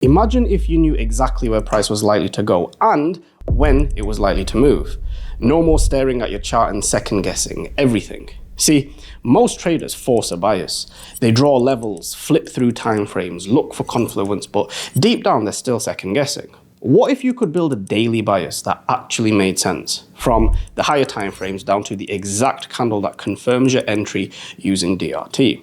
Imagine if you knew exactly where price was likely to go and when it was likely to move. No more staring at your chart and second guessing everything. See, most traders force a bias. They draw levels, flip through timeframes, look for confluence, but deep down they're still second guessing. What if you could build a daily bias that actually made sense, from the higher timeframes down to the exact candle that confirms your entry using DRT?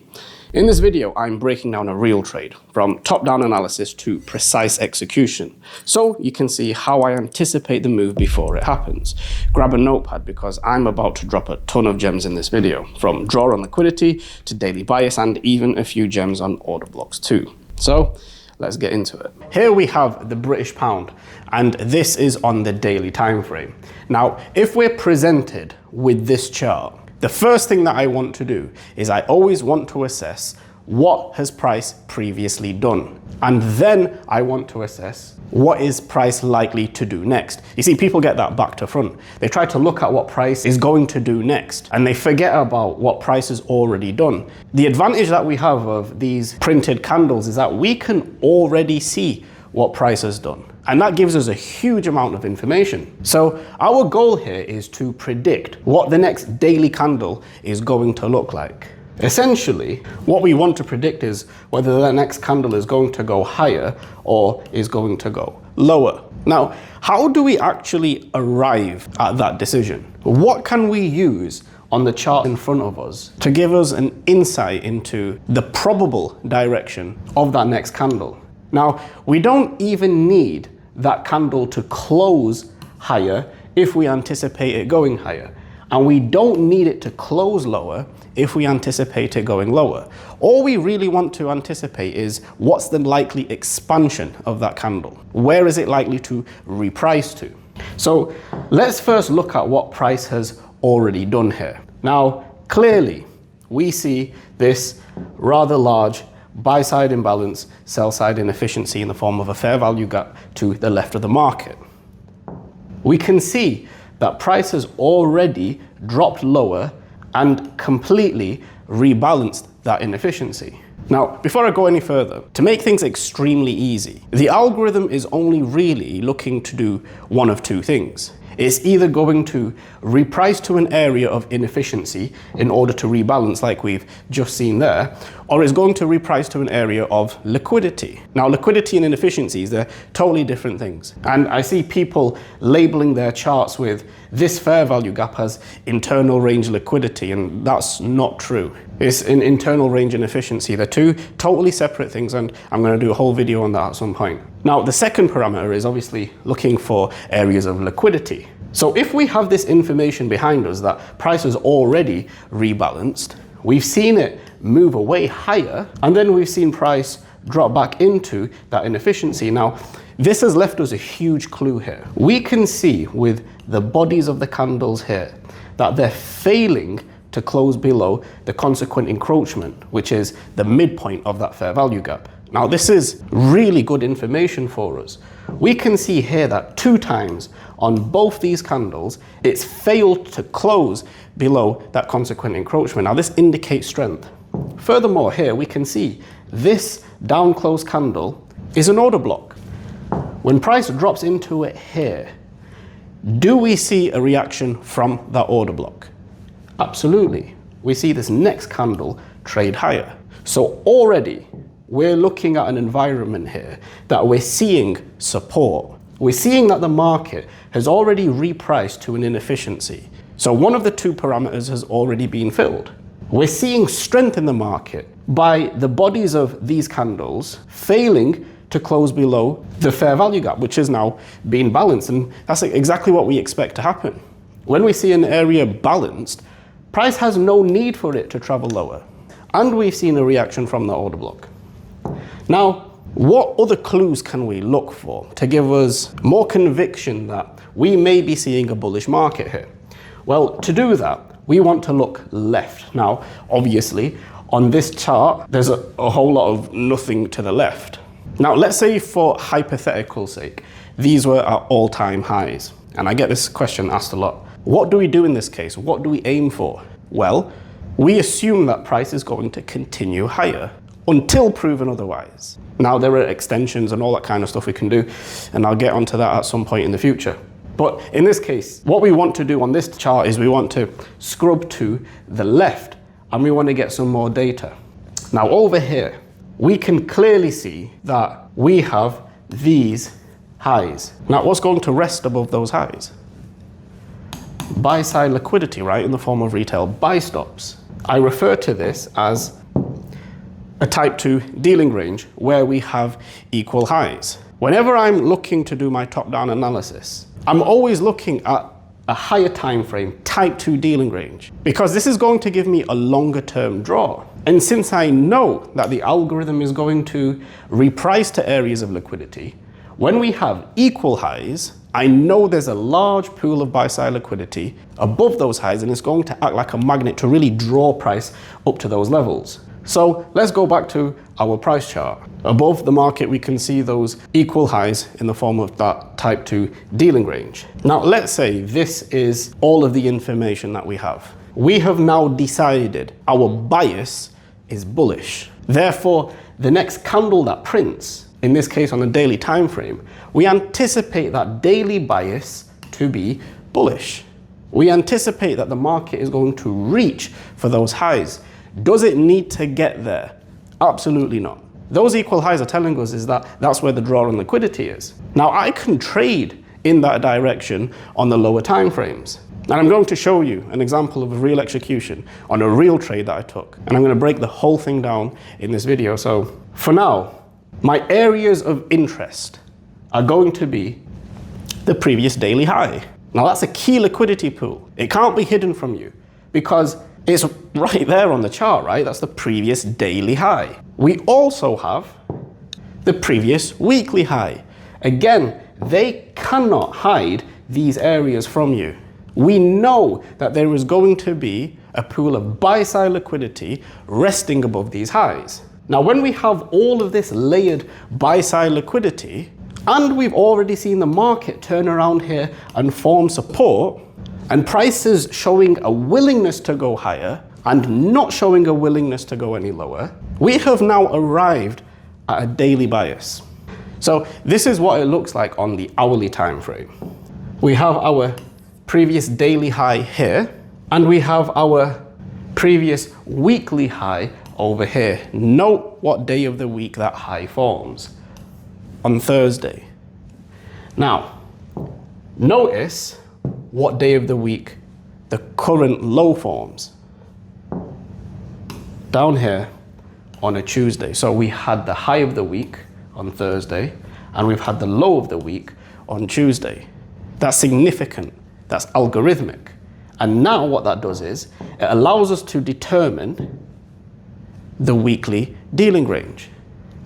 In this video, I'm breaking down a real trade, from top-down analysis to precise execution, so you can see how I anticipate the move before it happens. Grab a notepad because I'm about to drop a ton of gems in this video, from draw on liquidity to daily bias and even a few gems on order blocks too. So let's get into it. Here we have the British pound, and this is on the daily time frame. Now, if we're presented with this chart, the first thing that I want to do is I always want to assess what has price previously done. And then I want to assess what is price likely to do next. You see, people get that back to front. They try to look at what price is going to do next, and they forget about what price has already done. The advantage that we have of these printed candles is that we can already see what price has done. And that gives us a huge amount of information. So our goal here is to predict what the next daily candle is going to look like. Essentially, what we want to predict is whether the next candle is going to go higher or is going to go lower. Now, how do we actually arrive at that decision? What can we use on the chart in front of us to give us an insight into the probable direction of that next candle? Now, we don't even need that candle to close higher if we anticipate it going higher. And we don't need it to close lower if we anticipate it going lower. All we really want to anticipate is what's the likely expansion of that candle. Where is it likely to reprice to? So let's first look at what price has already done here. Now, clearly, we see this rather large buy-side imbalance, sell-side inefficiency in the form of a fair value gap to the left of the market. We can see that price has already dropped lower and completely rebalanced that inefficiency. Now, before I go any further, to make things extremely easy, the algorithm is only really looking to do one of two things. It's either going to reprice to an area of inefficiency in order to rebalance like we've just seen there, or it's going to reprice to an area of liquidity. Now, liquidity and inefficiencies, they're totally different things. And I see people labeling their charts with this fair value gap as internal range liquidity, and that's not true. It's an internal range inefficiency. They're two totally separate things, and I'm going to do a whole video on that at some point. Now, the second parameter is obviously looking for areas of liquidity. So if we have this information behind us that price has already rebalanced, we've seen it move away higher, and then we've seen price drop back into that inefficiency. Now, this has left us a huge clue here. We can see with the bodies of the candles here that they're failing to close below the consequent encroachment, which is the midpoint of that fair value gap. Now, this is really good information for us. We can see here that 2 times on both these candles, it's failed to close below that consequent encroachment. Now, this indicates strength. Furthermore, here we can see this down close candle is an order block. When price drops into it here, do we see a reaction from that order block? Absolutely. We see this next candle trade higher. So already we're looking at an environment here that we're seeing support. We're seeing that the market has already repriced to an inefficiency. So one of the 2 parameters has already been filled. We're seeing strength in the market by the bodies of these candles failing to close below the fair value gap, which is now being balanced. And that's exactly what we expect to happen. When we see an area balanced, price has no need for it to travel lower. And we've seen a reaction from the order block. Now, what other clues can we look for to give us more conviction that we may be seeing a bullish market here? Well, to do that, we want to look left. Now, obviously, on this chart, there's a whole lot of nothing to the left. Now, let's say for hypothetical sake, these were at all-time highs. And I get this question asked a lot. What do we do in this case? What do we aim for? Well, we assume that price is going to continue higher. until proven otherwise. Now, there are extensions and all that kind of stuff we can do, and I'll get onto that at some point in the future. But in this case, what we want to do on this chart is we want to scrub to the left, and we want to get some more data. Now, over here, we can clearly see that we have these highs. Now, what's going to rest above those highs? Buy-side liquidity, right, in the form of retail buy stops. I refer to this as a type 2 dealing range where we have equal highs. Whenever I'm looking to do my top-down analysis, I'm always looking at a higher time frame, type 2 dealing range, because this is going to give me a longer term draw. And since I know that the algorithm is going to reprice to areas of liquidity, when we have equal highs, I know there's a large pool of buy-side liquidity above those highs, and it's going to act like a magnet to really draw price up to those levels. So let's go back to our price chart. Above the market, we can see those equal highs in the form of that type 2 dealing range. Now, let's say this is all of the information that we have. We have now decided our bias is bullish. Therefore, the next candle that prints, in this case on a daily time frame, we anticipate that daily bias to be bullish. We anticipate that the market is going to reach for those highs. Does it need to get there? Absolutely not. Those equal highs are telling us is that that's where the draw on liquidity is. Now, I can trade in that direction on the lower time frames. And I'm going to show you an example of a real execution on a real trade that I took. And I'm going to break the whole thing down in this video. So for now, my areas of interest are going to be the previous daily high. Now, that's a key liquidity pool. It can't be hidden from you because it's right there on the chart, right? That's the previous daily high. We also have the previous weekly high. Again, they cannot hide these areas from you. We know that there is going to be a pool of buy-side liquidity resting above these highs. Now, when we have all of this layered buy-side liquidity, and we've already seen the market turn around here and form support, and prices showing a willingness to go higher and not showing a willingness to go any lower, we have now arrived at a daily bias. So this is what it looks like on the hourly time frame. We have our previous daily high here, and we have our previous weekly high over here. Note what day of the week that high forms. On Thursday. Now, notice what day of the week the current low forms. Down here on a Tuesday. So we had the high of the week on Thursday, and we've had the low of the week on Tuesday. That's significant. That's algorithmic. And now what that does is it allows us to determine the weekly dealing range.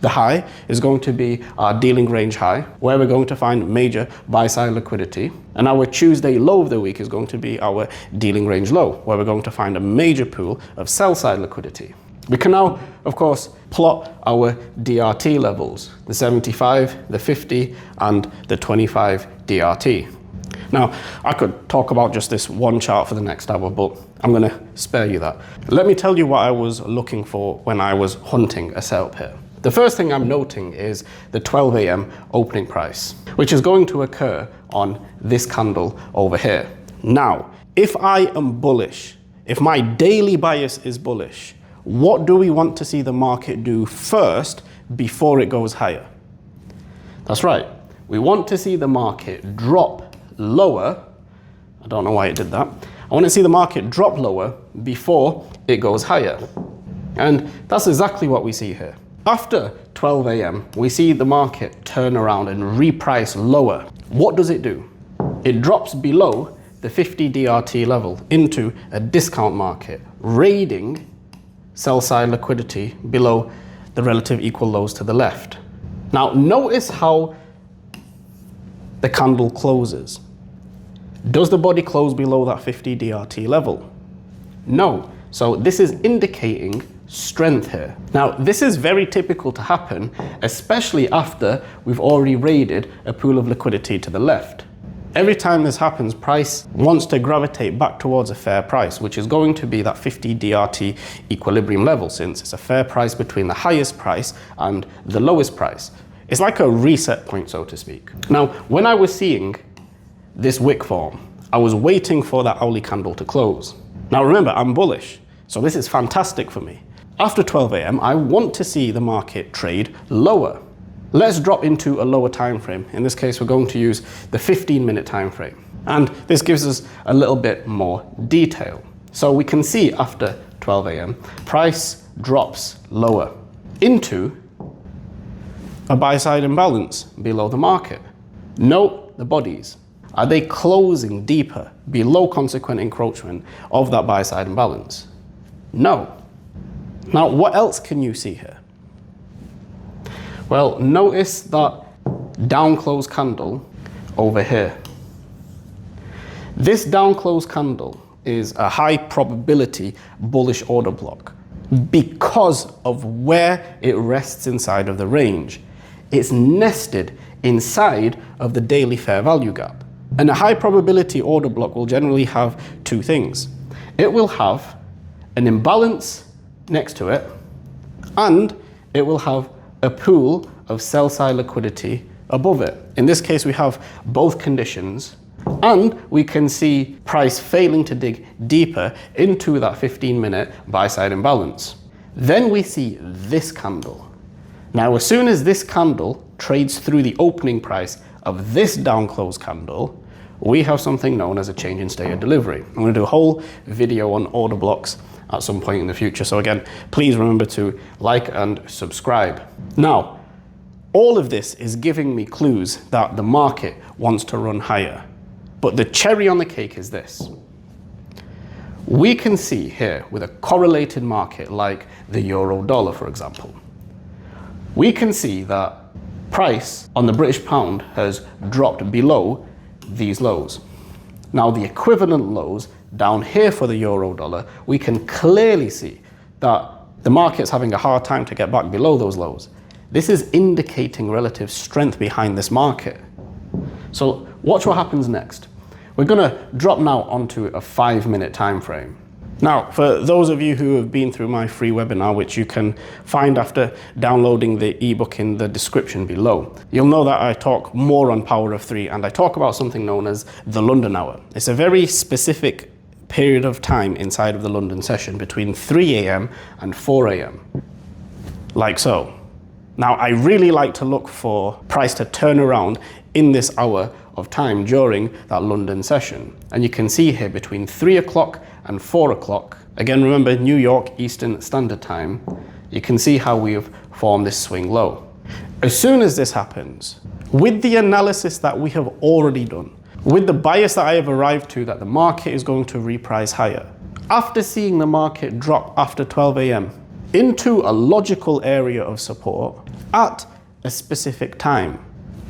The high is going to be our dealing range high, where we're going to find major buy-side liquidity. And our Tuesday low of the week is going to be our dealing range low, where we're going to find a major pool of sell-side liquidity. We can now, of course, plot our DRT levels, the 75, the 50, and the 25 DRT. Now, I could talk about just this one chart for the next hour, but I'm going to spare you that. Let me tell you what I was looking for when I was hunting a setup here. The first thing I'm noting is the 12 a.m. opening price, which is going to occur on this candle over here. Now, if I am bullish, if my daily bias is bullish, what do we want to see the market do first before it goes higher? That's right. We want to see the market drop lower. I don't know why it did that. I want to see the market drop lower before it goes higher. And that's exactly what we see here. After 12 a.m., we see the market turn around and reprice lower. What does it do? It drops below the 50 DRT level into a discount market, raiding sell-side liquidity below the relative equal lows to the left. Now, notice how the candle closes. Does the body close below that 50 DRT level? No. So this is indicating strength here. Now, this is very typical to happen, especially after we've already raided a pool of liquidity to the left. Every time this happens, price wants to gravitate back towards a fair price, which is going to be that 50 DRT equilibrium level, since it's a fair price between the highest price and the lowest price. It's like a reset point, so to speak. Now, when I was seeing this wick form, I was waiting for that hourly candle to close. Now remember, I'm bullish, so this is fantastic for me. After 12 a.m., I want to see the market trade lower. Let's drop into a lower time frame. In this case, we're going to use the 15-minute time frame. And this gives us a little bit more detail. So we can see after 12 a.m., price drops lower into a buy-side imbalance below the market. Note the bodies. Are they closing deeper below consequent encroachment of that buy-side imbalance? No. Now, what else can you see here? Well, notice that down close candle over here. This down close candle is a high probability bullish order block because of where it rests inside of the range. It's nested inside of the daily fair value gap. And a high probability order block will generally have two things. It will have an imbalance next to it, and it will have a pool of sell-side liquidity above it. In this case, we have both conditions, and we can see price failing to dig deeper into that 15-minute buy-side imbalance. Then we see this candle. Now, as soon as this candle trades through the opening price of this down close candle, we have something known as a change in state of delivery. I'm going to do a whole video on order blocks at some point in the future. So again, please remember to like and subscribe. Now, all of this is giving me clues that the market wants to run higher. But the cherry on the cake is this. We can see here with a correlated market like the euro dollar, for example, we can see that price on the British pound has dropped below these lows. Now, the equivalent lows down here for the euro dollar, we can clearly see that the market's having a hard time to get back below those lows. This is indicating relative strength behind this market. So watch what happens next. We're going to drop now onto a 5-minute time frame. Now, for those of you who have been through my free webinar, which you can find after downloading the ebook in the description below, you'll know that I talk more on Power of 3, and I talk about something known as the London hour. It's a very specific period of time inside of the London session between 3 a.m. and 4 a.m. like so. Now, I really like to look for price to turn around in this hour of time during that London session. And you can see here between 3 o'clock and 4 o'clock, again, remember New York Eastern Standard Time, you can see how we've formed this swing low. As soon as this happens, with the analysis that we have already done, with the bias that I have arrived to that the market is going to reprice higher, after seeing the market drop after 12 a.m. into a logical area of support at a specific time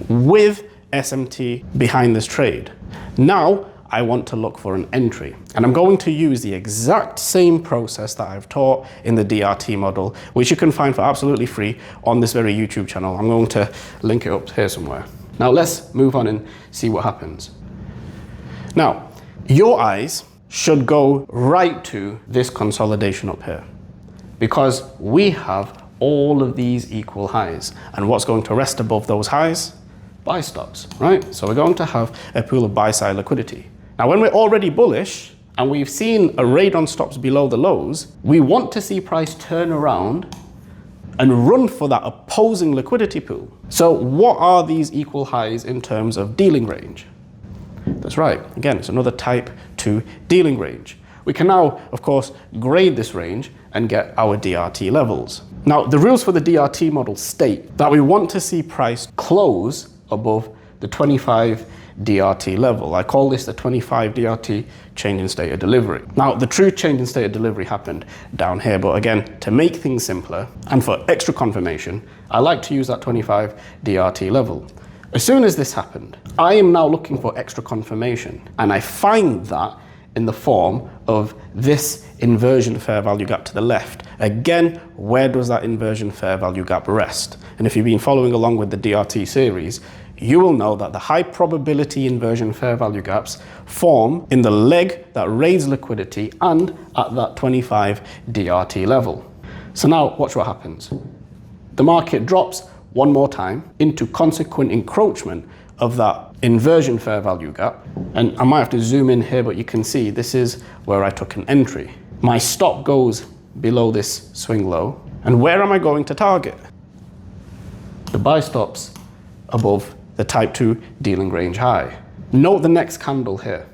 with SMT behind this trade, now I want to look for an entry. And I'm going to use the exact same process that I've taught in the DRT model, which you can find for absolutely free on this very YouTube channel. I'm going to link it up here somewhere. Now let's move on and see what happens. Now, your eyes should go right to this consolidation up here, because we have all of these equal highs. And what's going to rest above those highs? Buy stops, right? So we're going to have a pool of buy-side liquidity. Now, when we're already bullish and we've seen a raid on stops below the lows, we want to see price turn around and run for that opposing liquidity pool. So what are these equal highs in terms of dealing range? That's right. Again, it's another type 2 dealing range. We can now, of course, grade this range and get our DRT levels. Now, the rules for the DRT model state that we want to see price close above the 25 DRT level. I call this the 25 DRT change in state of delivery. Now, the true change in state of delivery happened down here, but again, to make things simpler and for extra confirmation, I like to use that 25 DRT level. As soon as this happened, I am now looking for extra confirmation, and I find that in the form of this inversion fair value gap to the left. Again, where does that inversion fair value gap rest? And if you've been following along with the DRT series, you will know that the high probability inversion fair value gaps form in the leg that raises liquidity and at that 25 DRT level. So now watch what happens. The market drops one more time into consequent encroachment of that inversion fair value gap. And I might have to zoom in here, but you can see this is where I took an entry. My stop goes below this swing low. And where am I going to target? The buy stops above the type 2 dealing range high. Note the next candle here.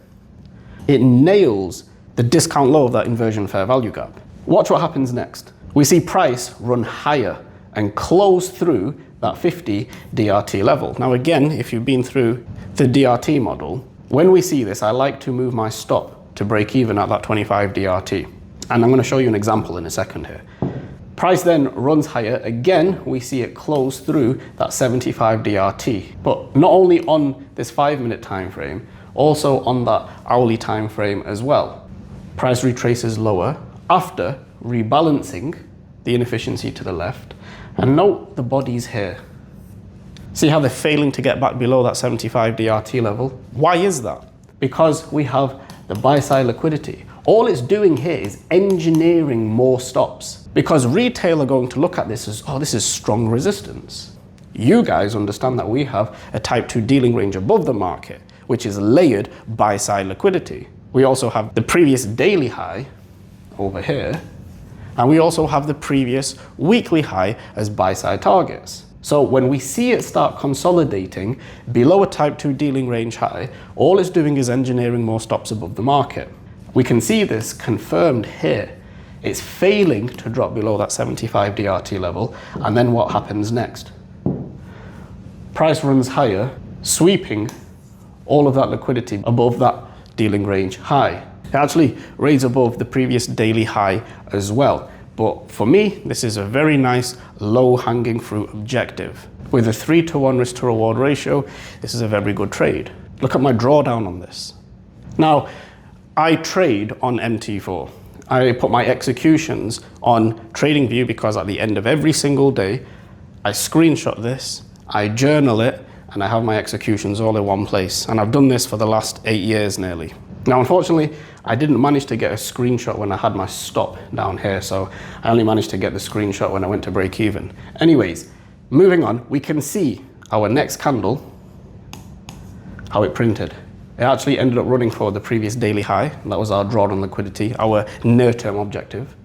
It nails the discount low of that inversion fair value gap. Watch what happens next. We see price run higher and close through that 50 DRT level. Now again, if you've been through the DRT model, when we see this, I like to move my stop to break even at that 25 DRT. And I'm going to show you an example in a second here. Price then runs higher. Again, we see it close through that 75 DRT. But not only on this 5-minute time frame, also on that hourly time frame as well. Price retraces lower after rebalancing the inefficiency to the left. And note the bodies here. See how they're failing to get back below that 75 DRT level? Why is that? Because we have the buy side liquidity. All it's doing here is engineering more stops. Because retail are going to look at this as, oh, this is strong resistance. You guys understand that we have a type 2 dealing range above the market, which is layered buy side liquidity. We also have the previous daily high over here. And we also have the previous weekly high as buy-side targets. So when we see it start consolidating below a type 2 dealing range high, all it's doing is engineering more stops above the market. We can see this confirmed here. It's failing to drop below that 75 DRT level. And then what happens next? Price runs higher, sweeping all of that liquidity above that dealing range high. It actually raises above the previous daily high as well. But for me, this is a very nice low-hanging fruit objective. With a 3-to-1 risk to reward ratio, this is a very good trade. Look at my drawdown on this. Now, I trade on MT4. I put my executions on TradingView because at the end of every single day, I screenshot this, I journal it, and I have my executions all in one place. And I've done this for the last 8 years nearly. Now, unfortunately, I didn't manage to get a screenshot when I had my stop down here, so I only managed to get the screenshot when I went to break even. Anyways, moving on, we can see our next candle, how it printed. It actually ended up running for the previous daily high. That was our drawdown liquidity, our near-term objective.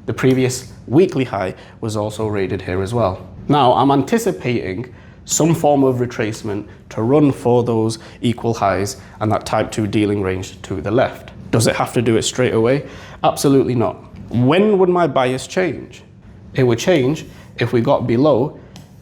The previous weekly high was also rated here as well. Now, I'm anticipating some form of retracement to run for those equal highs and that type 2 dealing range to the left. Does it have to do it straight away? Absolutely not. When would my bias change? It would change if we got below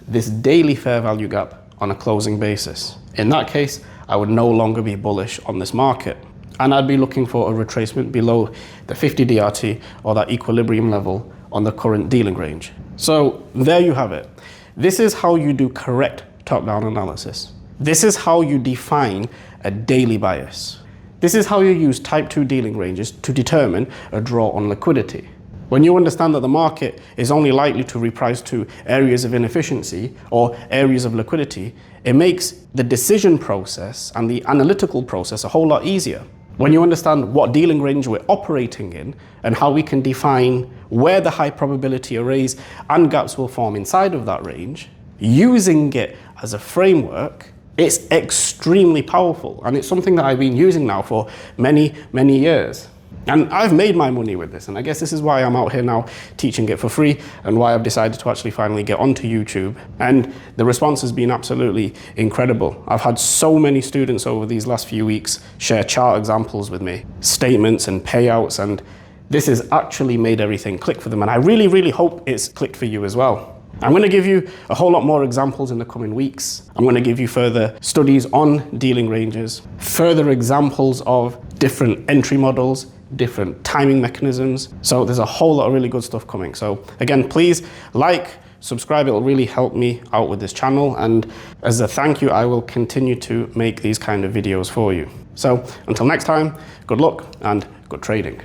this daily fair value gap on a closing basis. In that case, I would no longer be bullish on this market. And I'd be looking for a retracement below the 50 DRT or that equilibrium level on the current dealing range. So there you have it. This is how you do correct top-down analysis. This is how you define a daily bias. This is how you use type 2 dealing ranges to determine a draw on liquidity. When you understand that the market is only likely to reprice to areas of inefficiency or areas of liquidity, it makes the decision process and the analytical process a whole lot easier. When you understand what dealing range we're operating in and how we can define where the high probability arrays and gaps will form inside of that range, using it as a framework, it's extremely powerful. And it's something that I've been using now for many, many years. And I've made my money with this. And I guess this is why I'm out here now teaching it for free and why I've decided to actually finally get onto YouTube. And the response has been absolutely incredible. I've had so many students over these last few weeks share chart examples with me, statements and payouts, and this has actually made everything click for them. And I really, really hope it's clicked for you as well. I'm going to give you a whole lot more examples in the coming weeks. I'm going to give you further studies on dealing ranges, further examples of different entry models, different timing mechanisms. So there's a whole lot of really good stuff coming. So again, please like, subscribe. It'll really help me out with this channel. And as a thank you, I will continue to make these kind of videos for you. So until next time, good luck and good trading.